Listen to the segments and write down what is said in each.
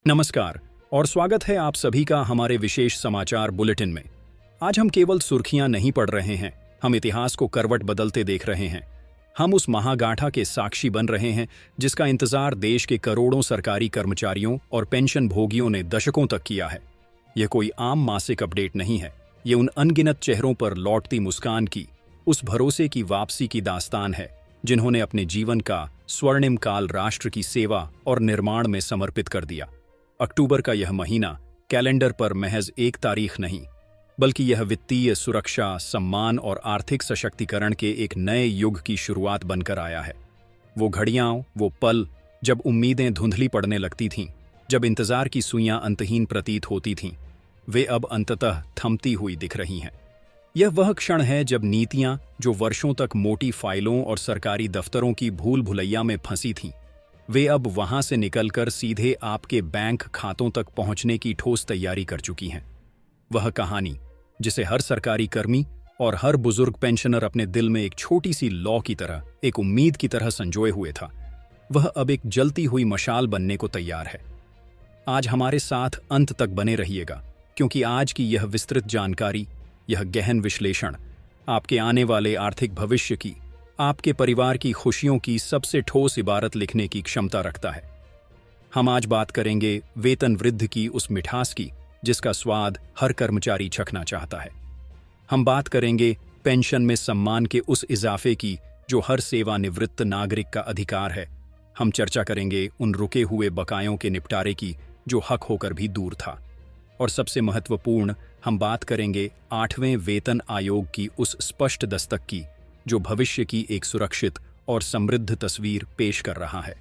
नमस्कार और स्वागत है आप सभी का हमारे विशेष समाचार बुलेटिन में। आज हम केवल सुर्खियां नहीं पढ़ रहे हैं, हम इतिहास को करवट बदलते देख रहे हैं। हम उस महागाथा के साक्षी बन रहे हैं जिसका इंतजार देश के करोड़ों सरकारी कर्मचारियों और पेंशन भोगियों ने दशकों तक किया है। यह कोई आम मासिक अपडेट नहीं है, ये उन अनगिनत चेहरों पर लौटती मुस्कान की, उस भरोसे की वापसी की दास्तान है जिन्होंने अपने जीवन का स्वर्णिम काल राष्ट्र की सेवा और निर्माण में समर्पित कर दिया। अक्टूबर का यह महीना कैलेंडर पर महज एक तारीख नहीं, बल्कि यह वित्तीय सुरक्षा, सम्मान और आर्थिक सशक्तिकरण के एक नए युग की शुरुआत बनकर आया है। वो घड़ियां, वो पल जब उम्मीदें धुंधली पड़ने लगती थीं, जब इंतजार की सुइयां अंतहीन प्रतीत होती थीं, वे अब अंततः थमती हुई दिख रही हैं। यह वह क्षण है जब नीतियां, जो वर्षों तक मोटी फाइलों और सरकारी दफ्तरों की भूल भुलैया में फंसी थीं, वे अब वहां से निकलकर सीधे आपके बैंक खातों तक पहुंचने की ठोस तैयारी कर चुकी हैं। वह कहानी जिसे हर सरकारी कर्मी और हर बुजुर्ग पेंशनर अपने दिल में एक छोटी सी लौ की तरह, एक उम्मीद की तरह संजोए हुए था, वह अब एक जलती हुई मशाल बनने को तैयार है। आज हमारे साथ अंत तक बने रहिएगा, क्योंकि आज की यह विस्तृत जानकारी, यह गहन विश्लेषण आपके आने वाले आर्थिक भविष्य की, आपके परिवार की खुशियों की सबसे ठोस इबारत लिखने की क्षमता रखता है। हम आज बात करेंगे वेतन वृद्धि की उस मिठास की जिसका स्वाद हर कर्मचारी चखना चाहता है। हम बात करेंगे पेंशन में सम्मान के उस इजाफे की जो हर सेवानिवृत्त नागरिक का अधिकार है। हम चर्चा करेंगे उन रुके हुए बकायों के निपटारे की जो हक होकर भी दूर था। और सबसे महत्वपूर्ण, हम बात करेंगे 8वें वेतन आयोग की उस स्पष्ट दस्तक की जो भविष्य की एक सुरक्षित और समृद्ध तस्वीर पेश कर रहा है।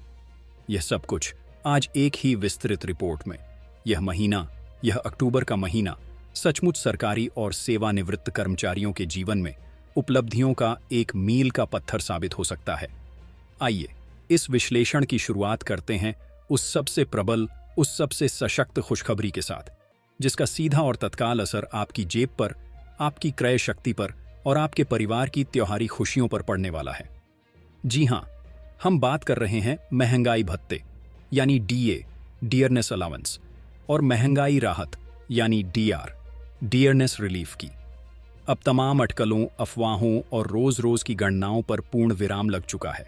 यह सब कुछ आज एक ही विस्तृत रिपोर्ट में। यह महीना, यह अक्टूबर का महीना, सचमुच सरकारी और सेवानिवृत्त कर्मचारियों के जीवन में उपलब्धियों का एक मील का पत्थर साबित हो सकता है। आइए इस विश्लेषण की शुरुआत करते हैं उस सबसे प्रबल, उस सबसे सशक्त खुशखबरी के साथ, जिसका सीधा और तत्काल असर आपकी जेब पर, आपकी क्रय शक्ति पर और आपके परिवार की त्योहारी खुशियों पर पड़ने वाला है। जी हां, हम बात कर रहे हैं महंगाई भत्ते यानी डीए, डियरनेस अलाउंस, और महंगाई राहत यानी डीआर, डियरनेस रिलीफ की। अब तमाम अटकलों, अफवाहों और रोज-रोज की गणनाओं पर पूर्ण विराम लग चुका है।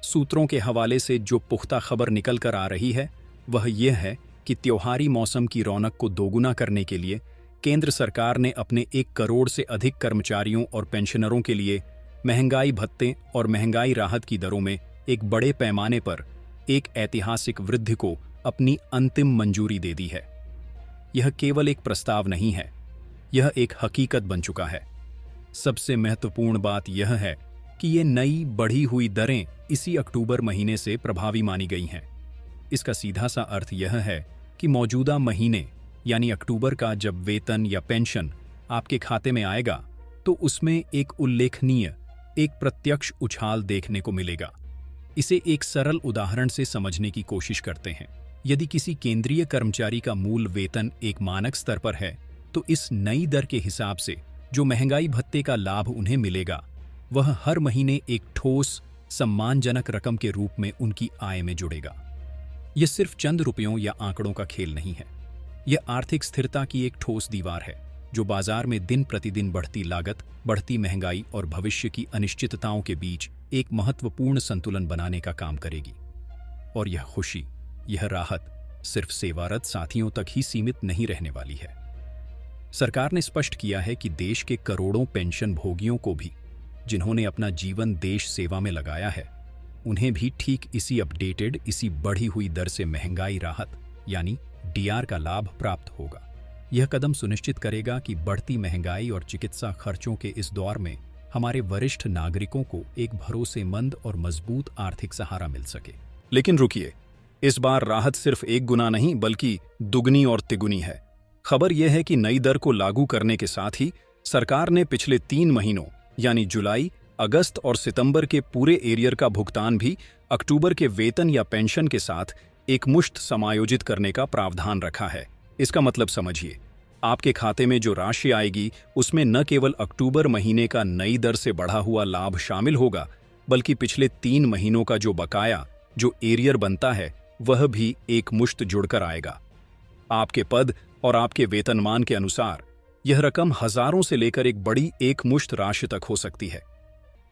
सूत्रों के हवाले से जो पुख्ता खबर निकल कर आ रही है वह यह है कि त्योहारी मौसम की रौनक को दोगुना करने के लिए केंद्र सरकार ने अपने 1 करोड़ से अधिक कर्मचारियों और पेंशनरों के लिए महंगाई भत्ते और महंगाई राहत की दरों में एक बड़े पैमाने पर एक ऐतिहासिक वृद्धि को अपनी अंतिम मंजूरी दे दी है। यह केवल एक प्रस्ताव नहीं है, यह एक हकीकत बन चुका है। सबसे महत्वपूर्ण बात यह है कि ये नई बढ़ी हुई दरें इसी अक्टूबर महीने से प्रभावी मानी गई हैं। इसका सीधा सा अर्थ यह है कि मौजूदा महीने यानी अक्टूबर का जब वेतन या पेंशन आपके खाते में आएगा तो उसमें एक उल्लेखनीय, एक प्रत्यक्ष उछाल देखने को मिलेगा। इसे एक सरल उदाहरण से समझने की कोशिश करते हैं। यदि किसी केंद्रीय कर्मचारी का मूल वेतन एक मानक स्तर पर है, तो इस नई दर के हिसाब से जो महंगाई भत्ते का लाभ उन्हें मिलेगा वह हर महीने एक ठोस, सम्मानजनक रकम के रूप में उनकी आय में जुड़ेगा। यह सिर्फ चंद रुपयों या आंकड़ों का खेल नहीं है, यह आर्थिक स्थिरता की एक ठोस दीवार है जो बाजार में दिन प्रतिदिन बढ़ती लागत, बढ़ती महंगाई और भविष्य की अनिश्चितताओं के बीच एक महत्वपूर्ण संतुलन बनाने का काम करेगी। और यह खुशी, यह राहत सिर्फ सेवारत साथियों तक ही सीमित नहीं रहने वाली है। सरकार ने स्पष्ट किया है कि देश के करोड़ों पेंशन भोगियों को भी, जिन्होंने अपना जीवन देश सेवा में लगाया है, उन्हें भी ठीक इसी अपडेटेड, इसी बढ़ी हुई दर से महंगाई राहत यानी डीआर का लाभ प्राप्त होगा। यह कदम सुनिश्चित करेगा कि बढ़ती महंगाई और चिकित्सा खर्चों के इस दौर में हमारे वरिष्ठ नागरिकों को एक भरोसेमंद और मजबूत आर्थिक सहारा मिल सके। लेकिन रुकिए, इस बार राहत सिर्फ 1 गुना नहीं बल्कि दुगनी और तिगुनी है। खबर यह है कि नई दर को लागू करने के साथ ही सरकार ने पिछले 3 महीनों यानी जुलाई, अगस्त और सितंबर के पूरे एरियर का भुगतान भी अक्टूबर के वेतन या पेंशन के साथ एक मुश्त समायोजित करने का प्रावधान रखा है। इसका मतलब समझिए, आपके खाते में जो राशि आएगी उसमें न केवल अक्टूबर महीने का नई दर से बढ़ा हुआ लाभ शामिल होगा, बल्कि पिछले 3 महीनों का जो बकाया, जो एरियर बनता है, वह भी एक मुश्त जुड़कर आएगा। आपके पद और आपके वेतनमान के अनुसार यह रकम हजारों से लेकर एक बड़ी एकमुश्त राशि तक हो सकती है।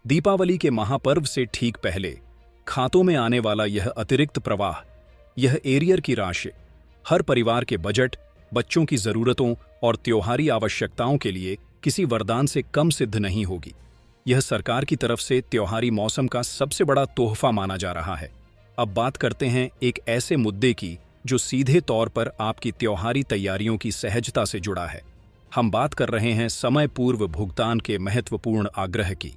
दीपावली के महापर्व से ठीक पहले खातों में आने वाला यह अतिरिक्त प्रवाह, यह एरियर की राशि, हर परिवार के बजट, बच्चों की जरूरतों और त्योहारी आवश्यकताओं के लिए किसी वरदान से कम सिद्ध नहीं होगी। यह सरकार की तरफ से त्योहारी मौसम का सबसे बड़ा तोहफा माना जा रहा है। अब बात करते हैं एक ऐसे मुद्दे की जो सीधे तौर पर आपकी त्योहारी तैयारियों की सहजता से जुड़ा है। हम बात कर रहे हैं समय पूर्व भुगतान के महत्वपूर्ण आग्रह की।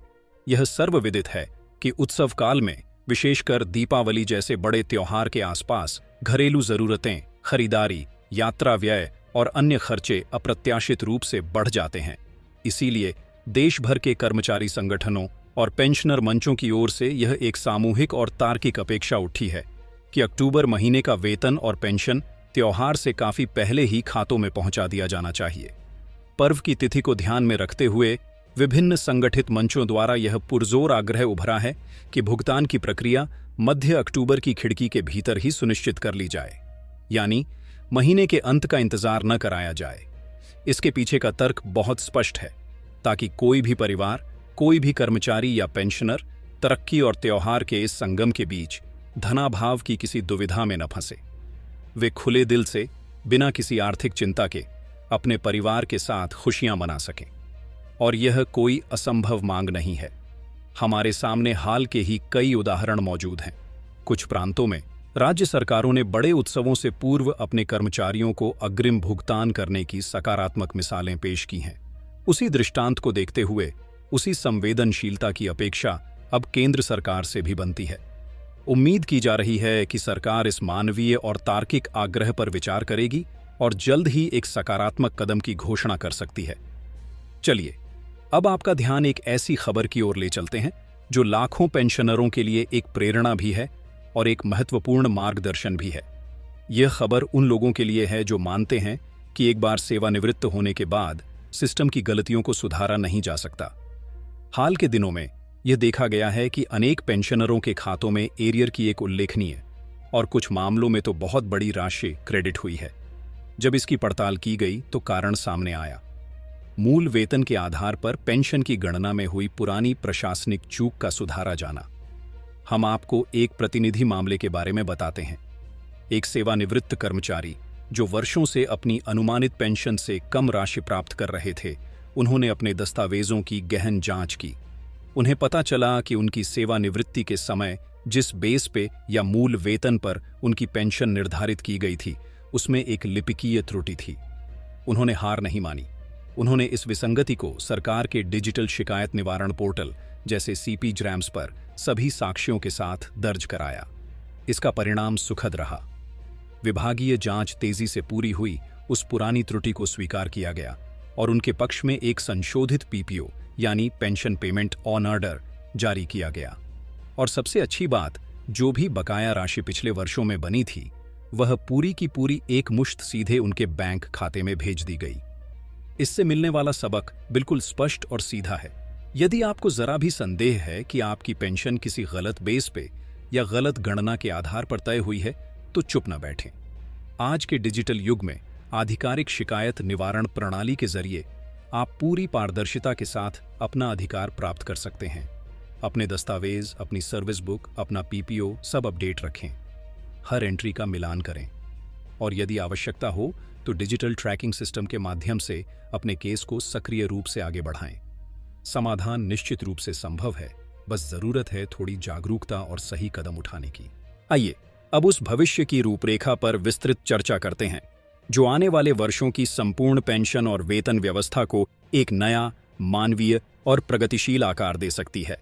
यह सर्वविदित है कि उत्सव काल में, विशेषकर दीपावली जैसे बड़े त्योहार के आसपास, घरेलू जरूरतें, खरीदारी, यात्रा व्यय और अन्य खर्चे अप्रत्याशित रूप से बढ़ जाते हैं। इसीलिए देश भर के कर्मचारी संगठनों और पेंशनर मंचों की ओर से यह एक सामूहिक और तार्किक अपेक्षा उठी है कि अक्टूबर महीने का वेतन और पेंशन त्योहार से काफी पहले ही खातों में पहुंचा दिया जाना चाहिए। पर्व की तिथि को ध्यान में रखते हुए विभिन्न संगठित मंचों द्वारा यह पुरजोर आग्रह उभरा है कि भुगतान की प्रक्रिया मध्य अक्टूबर की खिड़की के भीतर ही सुनिश्चित कर ली जाए, यानी महीने के अंत का इंतजार न कराया जाए। इसके पीछे का तर्क बहुत स्पष्ट है, ताकि कोई भी परिवार, कोई भी कर्मचारी या पेंशनर तरक्की और त्योहार के इस संगम के बीच धनाभाव की किसी दुविधा में न फंसे। वे खुले दिल से, बिना किसी आर्थिक चिंता के, अपने परिवार के साथ खुशियां मना सकें। और यह कोई असंभव मांग नहीं है। हमारे सामने हाल के ही कई उदाहरण मौजूद हैं। कुछ प्रांतों में राज्य सरकारों ने बड़े उत्सवों से पूर्व अपने कर्मचारियों को अग्रिम भुगतान करने की सकारात्मक मिसालें पेश की हैं। उसी दृष्टांत को देखते हुए उसी संवेदनशीलता की अपेक्षा अब केंद्र सरकार से भी बनती है। उम्मीद की जा रही है कि सरकार इस मानवीय और तार्किक आग्रह पर विचार करेगी और जल्द ही एक सकारात्मक कदम की घोषणा कर सकती है। चलिए, अब आपका ध्यान एक ऐसी खबर की ओर ले चलते हैं जो लाखों पेंशनरों के लिए एक प्रेरणा भी है और एक महत्वपूर्ण मार्गदर्शन भी है। यह खबर उन लोगों के लिए है जो मानते हैं कि एक बार सेवानिवृत्त होने के बाद सिस्टम की गलतियों को सुधारा नहीं जा सकता। हाल के दिनों में यह देखा गया है कि अनेक पेंशनरों के खातों में एरियर की एक उल्लेखनीय और कुछ मामलों में तो बहुत बड़ी राशि क्रेडिट हुई है। जब इसकी पड़ताल की गई तो कारण सामने आया। मूल वेतन के आधार पर पेंशन की गणना में हुई पुरानी प्रशासनिक चूक का सुधारा जाना। हम आपको एक प्रतिनिधि मामले के बारे में बताते हैं। एक सेवानिवृत्त कर्मचारी जो वर्षों से अपनी अनुमानित पेंशन से कम राशि प्राप्त कर रहे थे, उन्होंने अपने दस्तावेजों की गहन जांच की। उन्हें पता चला कि उनकी सेवानिवृत्ति के समय जिस बेस पे या मूल वेतन पर उनकी पेंशन निर्धारित की गई थी, उसमें एक लिपिकीय त्रुटि थी। उन्होंने हार नहीं मानी। उन्होंने इस विसंगति को सरकार के डिजिटल शिकायत निवारण पोर्टल जैसे सीपी जैम्स पर सभी साक्ष्यों के साथ दर्ज कराया। इसका परिणाम सुखद रहा। विभागीय जांच तेजी से पूरी हुई, उस पुरानी त्रुटि को स्वीकार किया गया और उनके पक्ष में एक संशोधित पीपीओ यानी पेंशन पेमेंट ऑन ऑर्डर जारी किया गया। और सबसे अच्छी बात, जो भी बकाया राशि पिछले वर्षों में बनी थी, वह पूरी की पूरी एक मुश्त सीधे उनके बैंक खाते में भेज दी गई। इससे मिलने वाला सबक बिल्कुल स्पष्ट और सीधा है। यदि आपको जरा भी संदेह है कि आपकी पेंशन किसी गलत बेस पे या गलत गणना के आधार पर तय हुई है, तो चुप न बैठें। आज के डिजिटल युग में आधिकारिक शिकायत निवारण प्रणाली के जरिए आप पूरी पारदर्शिता के साथ अपना अधिकार प्राप्त कर सकते हैं। अपने दस्तावेज, अपनी सर्विस बुक, अपना पीपीओ सब अपडेट रखें। हर एंट्री का मिलान करें और यदि आवश्यकता हो तो डिजिटल ट्रैकिंग सिस्टम के माध्यम से अपने केस को सक्रिय रूप से आगे बढ़ाएं। समाधान निश्चित रूप से संभव है, बस जरूरत है थोड़ी जागरूकता और सही कदम उठाने की। आइए अब उस भविष्य की रूपरेखा पर विस्तृत चर्चा करते हैं जो आने वाले वर्षों की संपूर्ण पेंशन और वेतन व्यवस्था को एक नया, मानवीय और प्रगतिशील आकार दे सकती है।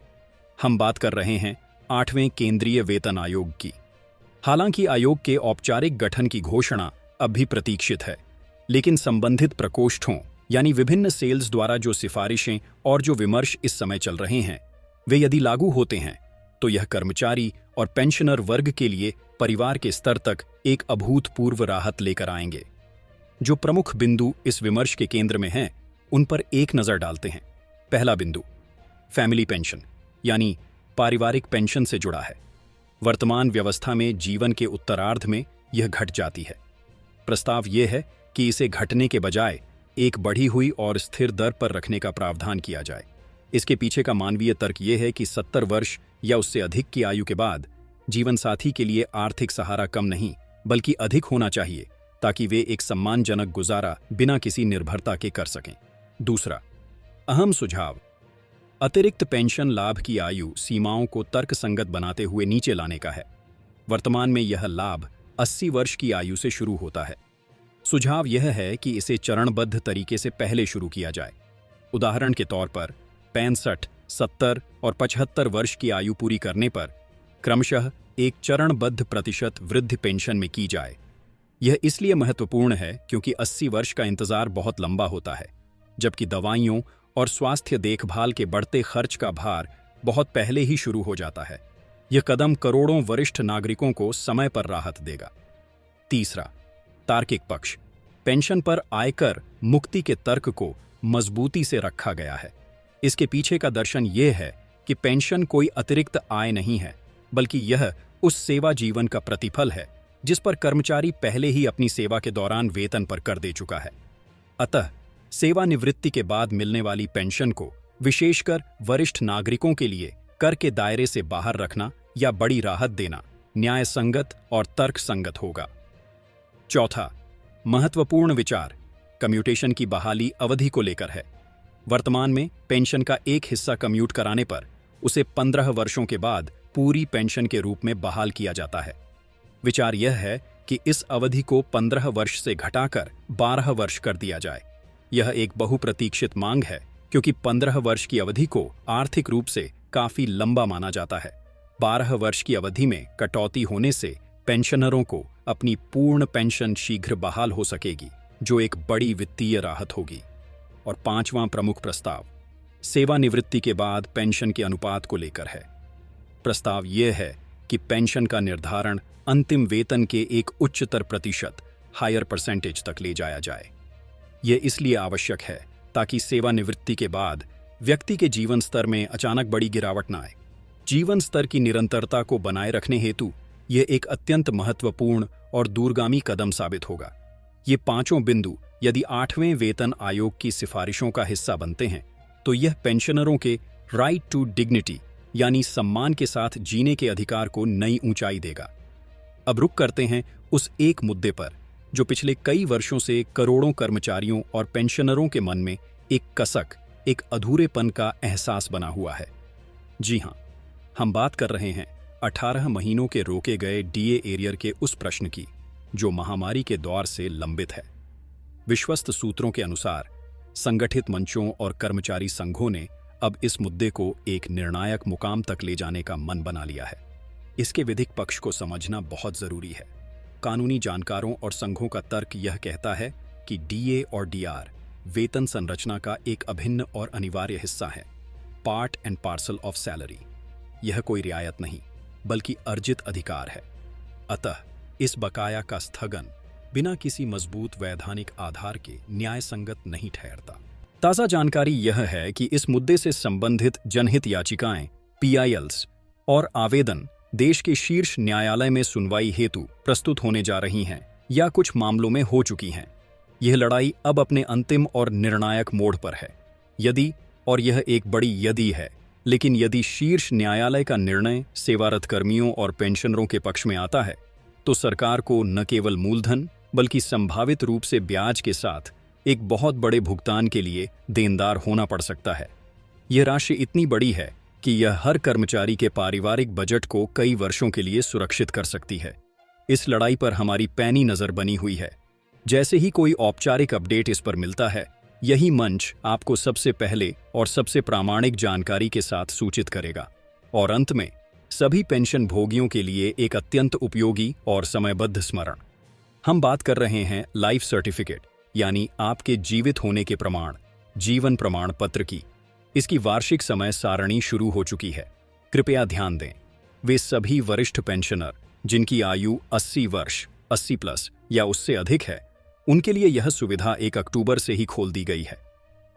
हम बात कर रहे हैं 8वें केंद्रीय वेतन आयोग की। हालांकि आयोग के औपचारिक गठन की घोषणा अब भी प्रतीक्षित है, लेकिन संबंधित प्रकोष्ठों यानी विभिन्न सेल्स द्वारा जो सिफारिशें और जो विमर्श इस समय चल रहे हैं, वे यदि लागू होते हैं तो यह कर्मचारी और पेंशनर वर्ग के लिए परिवार के स्तर तक एक अभूतपूर्व राहत लेकर आएंगे। जो प्रमुख बिंदु इस विमर्श के केंद्र में हैं, उन पर एक नजर डालते हैं। पहला बिंदु फैमिली पेंशन यानी पारिवारिक पेंशन से जुड़ा है। वर्तमान व्यवस्था में जीवन के उत्तरार्ध में यह घट जाती है। प्रस्ताव यह है कि इसे घटने के बजाय एक बढ़ी हुई और स्थिर दर पर रखने का प्रावधान किया जाए। इसके पीछे का मानवीय तर्क यह है कि 70 वर्ष या उससे अधिक की आयु के बाद जीवन साथी के लिए आर्थिक सहारा कम नहीं बल्कि अधिक होना चाहिए, ताकि वे एक सम्मानजनक गुजारा बिना किसी निर्भरता के कर सकें। दूसरा अहम सुझाव, अतिरिक्त पेंशन लाभ की आयु सीमाओं को तर्कसंगत बनाते हुए नीचे लाने का है। वर्तमान में यह लाभ 80 वर्ष की आयु से शुरू होता है। सुझाव यह है कि इसे चरणबद्ध तरीके से पहले शुरू किया जाए। उदाहरण के तौर पर 65, 70 और 75 वर्ष की आयु पूरी करने पर क्रमशः एक चरणबद्ध प्रतिशत वृद्धि पेंशन में की जाए। यह इसलिए महत्वपूर्ण है क्योंकि 80 वर्ष का इंतजार बहुत लंबा होता है, जबकि दवाइयों और स्वास्थ्य देखभाल के बढ़ते खर्च का भार बहुत पहले ही शुरू हो जाता है। यह कदम करोड़ों वरिष्ठ नागरिकों को समय पर राहत देगा। तीसरा, तार्किक पक्ष, पेंशन पर आयकर मुक्ति के तर्क को मजबूती से रखा गया है। इसके पीछे का दर्शन यह है कि पेंशन कोई अतिरिक्त आय नहीं है, बल्कि यह उस सेवा जीवन का प्रतिफल है जिस पर कर्मचारी पहले ही अपनी सेवा के दौरान वेतन पर कर दे चुका है। अतः सेवानिवृत्ति के बाद मिलने वाली पेंशन को विशेषकर वरिष्ठ नागरिकों के लिए कर के दायरे से बाहर रखना या बड़ी राहत देना न्याय संगत और तर्क संगत होगा। चौथा महत्वपूर्ण विचार कम्यूटेशन की बहाली अवधि को लेकर है। वर्तमान में पेंशन का एक हिस्सा कम्यूट कराने पर उसे 15 वर्षों के बाद पूरी पेंशन के रूप में बहाल किया जाता है। विचार यह है कि इस अवधि को 15 वर्ष से घटाकर 12 वर्ष कर दिया जाए। यह एक बहुप्रतीक्षित मांग है क्योंकि 15 वर्ष की अवधि को आर्थिक रूप से काफी लंबा माना जाता है। 12 वर्ष की अवधि में कटौती होने से पेंशनरों को अपनी पूर्ण पेंशन शीघ्र बहाल हो सकेगी, जो एक बड़ी वित्तीय राहत होगी। और पांचवां प्रमुख प्रस्ताव सेवानिवृत्ति के बाद पेंशन के अनुपात को लेकर है। प्रस्ताव यह है कि पेंशन का निर्धारण अंतिम वेतन के एक उच्चतर प्रतिशत हायर परसेंटेज तक ले जाया जाए। यह इसलिए आवश्यक है ताकि सेवानिवृत्ति के बाद व्यक्ति के जीवन स्तर में अचानक बड़ी गिरावट न आए। जीवन स्तर की निरंतरता को बनाए रखने हेतु यह एक अत्यंत महत्वपूर्ण और दूरगामी कदम साबित होगा। ये पांचों बिंदु यदि 8वें वेतन आयोग की सिफारिशों का हिस्सा बनते हैं तो यह पेंशनरों के राइट टू डिग्निटी यानी सम्मान के साथ जीने के अधिकार को नई ऊंचाई देगा। अब रुक करते हैं उस एक मुद्दे पर जो पिछले कई वर्षों से करोड़ों कर्मचारियों और पेंशनरों के मन में एक कसक, एक अधूरेपन का एहसास बना हुआ है। जी हां, हम बात कर रहे हैं 18 महीनों के रोके गए डीए एरियर के उस प्रश्न की जो महामारी के दौर से लंबित है। विश्वस्त सूत्रों के अनुसार संगठित मंचों और कर्मचारी संघों ने अब इस मुद्दे को एक निर्णायक मुकाम तक ले जाने का मन बना लिया है। इसके विधिक पक्ष को समझना बहुत जरूरी है। कानूनी जानकारों और संघों का तर्क यह कहता है कि डीए और डीआर वेतन संरचना का एक अभिन्न और अनिवार्य हिस्सा है, part and parcel of salary. यह कोई रियायत नहीं बल्कि अर्जित अधिकार है। अतः इस बकाया का स्थगन बिना किसी मजबूत वैधानिक आधार के न्याय संगत नहीं ठहरता। ताज़ा जानकारी यह है कि इस मुद्दे से संबंधित जनहित याचिकाएं, पीआईएल्स और आवेदन देश के शीर्ष न्यायालय में सुनवाई हेतु प्रस्तुत होने जा रही हैं या कुछ मामलों में हो चुकी हैं। यह लड़ाई अब अपने अंतिम और निर्णायक मोड़ पर है। यदि, और यह एक बड़ी यदि है, लेकिन यदि शीर्ष न्यायालय का निर्णय सेवारत कर्मियों और पेंशनरों के पक्ष में आता है तो सरकार को न केवल मूलधन बल्कि संभावित रूप से ब्याज के साथ एक बहुत बड़े भुगतान के लिए देनदार होना पड़ सकता है। यह राशि इतनी बड़ी है कि यह हर कर्मचारी के पारिवारिक बजट को कई वर्षों के लिए सुरक्षित कर सकती है। इस लड़ाई पर हमारी पैनी नजर बनी हुई है। जैसे ही कोई औपचारिक अपडेट इस पर मिलता है, यही मंच आपको सबसे पहले और सबसे प्रामाणिक जानकारी के साथ सूचित करेगा। और अंत में सभी पेंशन भोगियों के लिए एक अत्यंत उपयोगी और समयबद्ध स्मरण। हम बात कर रहे हैं लाइफ सर्टिफिकेट यानी आपके जीवित होने के प्रमाण, जीवन प्रमाण पत्र की। इसकी वार्षिक समय सारणी शुरू हो चुकी है। कृपया ध्यान दें, वे सभी वरिष्ठ पेंशनर जिनकी आयु 80 वर्ष, 80 प्लस या उससे अधिक है, उनके लिए यह सुविधा 1 अक्टूबर से ही खोल दी गई है।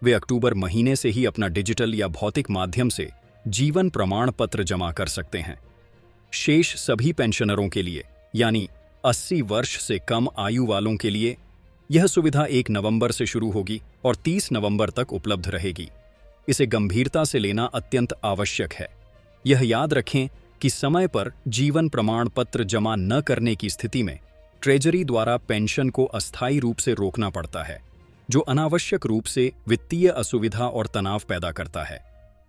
वे अक्टूबर महीने से ही अपना डिजिटल या भौतिक माध्यम से जीवन प्रमाण पत्र जमा कर सकते हैं। शेष सभी पेंशनरों के लिए यानी 80 वर्ष से कम आयु वालों के लिए यह सुविधा 1 नवंबर से शुरू होगी और 30 नवंबर तक उपलब्ध रहेगी। इसे गंभीरता से लेना अत्यंत आवश्यक है। यह याद रखें कि समय पर जीवन प्रमाण पत्र जमा न करने की स्थिति में ट्रेजरी द्वारा पेंशन को अस्थायी रूप से रोकना पड़ता है, जो अनावश्यक रूप से वित्तीय असुविधा और तनाव पैदा करता है।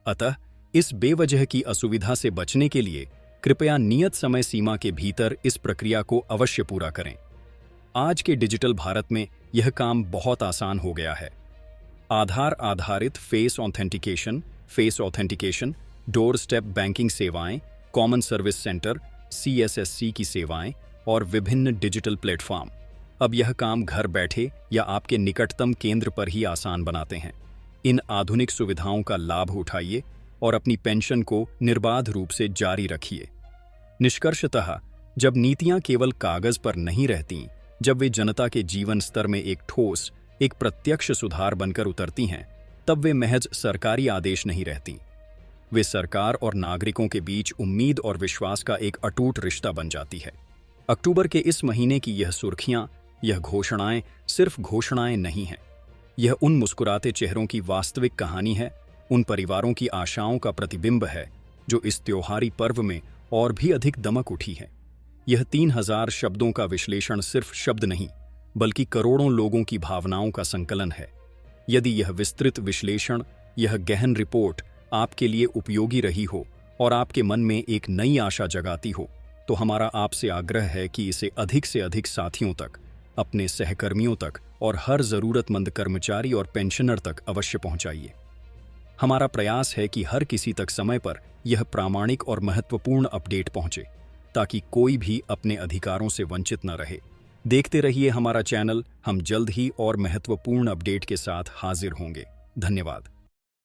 अतः इस बेवजह की असुविधा से बचने के लिए कृपया नियत समय सीमा के भीतर इस प्रक्रिया को अवश्य पूरा करें। आज के डिजिटल भारत में यह काम बहुत आसान हो गया है। आधार आधारित face authentication, door step banking सेवाएं, कॉमन सर्विस सेंटर CSSC की सेवाएं और विभिन्न डिजिटल प्लेटफॉर्म अब यह काम घर बैठे या आपके निकटतम केंद्र पर ही आसान बनाते हैं। इन आधुनिक सुविधाओं का लाभ उठाइए और अपनी पेंशन को निर्बाध रूप से जारी रखिए। निष्कर्षतः, जब नीतियां केवल कागज पर नहीं रहती, जब वे जनता के जीवन स्तर में एक ठोस, एक प्रत्यक्ष सुधार बनकर उतरती हैं, तब वे महज सरकारी आदेश नहीं रहती। वे सरकार और नागरिकों के बीच उम्मीद और विश्वास का एक अटूट रिश्ता बन जाती है। अक्टूबर के इस महीने की यह सुर्खियां, यह घोषणाएं सिर्फ घोषणाएं नहीं हैं। यह उन मुस्कुराते चेहरों की वास्तविक कहानी है, उन परिवारों की आशाओं का प्रतिबिंब है जो इस त्योहारी पर्व में और भी अधिक दमक उठी है। यह 3000 शब्दों का विश्लेषण सिर्फ शब्द नहीं, बल्कि करोड़ों लोगों की भावनाओं का संकलन है। यदि यह विस्तृत विश्लेषण, यह गहन रिपोर्ट आपके लिए उपयोगी रही हो और आपके मन में एक नई आशा जगाती हो, तो हमारा आपसे आग्रह है कि इसे अधिक से अधिक साथियों तक, अपने सहकर्मियों तक और हर जरूरतमंद कर्मचारी और पेंशनर तक अवश्य पहुंचाइए। हमारा प्रयास है कि हर किसी तक समय पर यह प्रामाणिक और महत्वपूर्ण अपडेट पहुंचे, ताकि कोई भी अपने अधिकारों से वंचित न रहे। देखते रहिए हमारा चैनल। हम जल्द ही और महत्वपूर्ण अपडेट के साथ हाजिर होंगे। धन्यवाद।